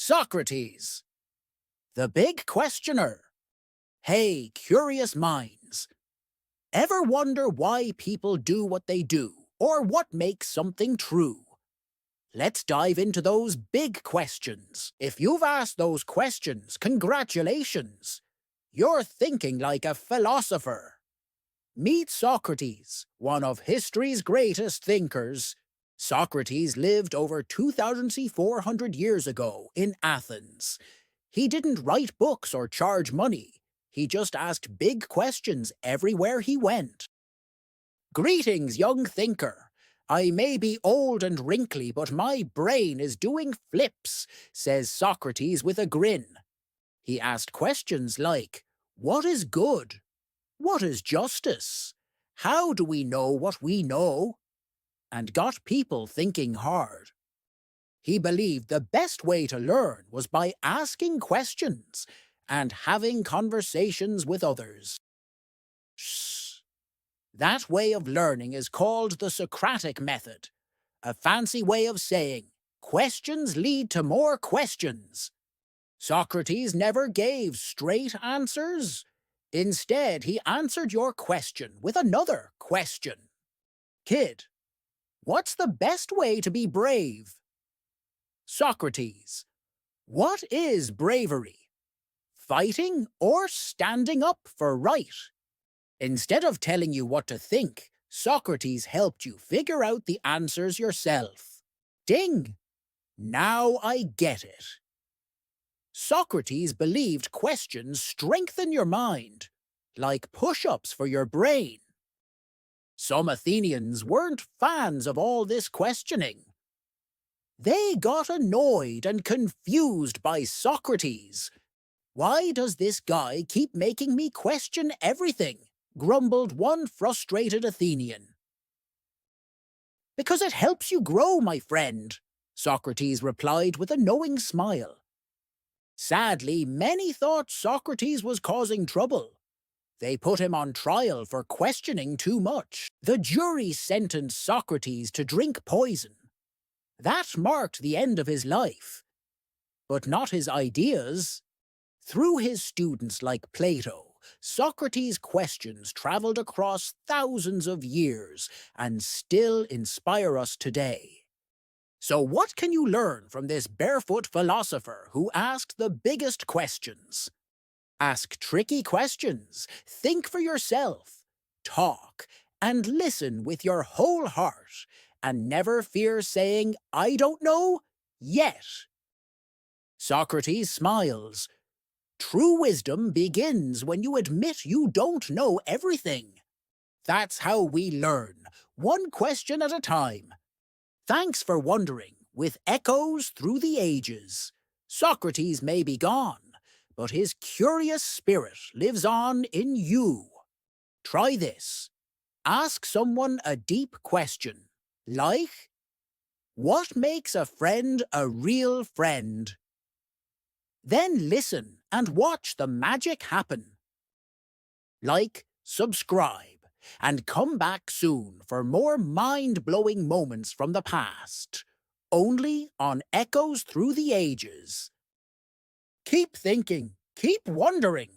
Socrates, the big questioner. Hey, curious minds. Ever wonder why people do what they do, or what makes something true? Let's dive into those big questions. If you've asked those questions, congratulations. You're thinking like a philosopher. Meet Socrates, one of history's greatest thinkers. Socrates lived over 2,400 years ago in Athens. He didn't write books or charge money. He just asked big questions everywhere he went. Greetings, young thinker. I may be old and wrinkly, but my brain is doing flips, says Socrates with a grin. He asked questions like, what is good? What is justice? How do we know what we know? And got people thinking hard. He believed the best way to learn was by asking questions and having conversations with others. Shh. That way of learning is called the Socratic method, a fancy way of saying questions lead to more questions. Socrates never gave straight answers. Instead, he answered your question with another question. Kid, what's the best way to be brave? Socrates, what is bravery? Fighting or standing up for right? Instead of telling you what to think, Socrates helped you figure out the answers yourself. Ding! Now I get it. Socrates believed questions strengthen your mind, like push-ups for your brain. Some Athenians weren't fans of all this questioning. They got annoyed and confused by Socrates. Why does this guy keep making me question everything? Grumbled one frustrated Athenian. Because it helps you grow, my friend, Socrates replied with a knowing smile. Sadly, many thought Socrates was causing trouble. They put him on trial for questioning too much. The jury sentenced Socrates to drink poison. That marked the end of his life. But not his ideas. Through his students like Plato, Socrates' questions traveled across thousands of years and still inspire us today. So what can you learn from this barefoot philosopher who asked the biggest questions? Ask tricky questions, think for yourself, talk, and listen with your whole heart, and never fear saying, I don't know, yet. Socrates smiles. True wisdom begins when you admit you don't know everything. That's how we learn, one question at a time. Thanks for wondering, with echoes through the ages. Socrates may be gone, but his curious spirit lives on in you. Try this. Ask someone a deep question, like, what makes a friend a real friend? Then listen and watch the magic happen. Like, subscribe, and come back soon for more mind-blowing moments from the past, only on Echoes Through the Ages. Keep thinking, keep wondering.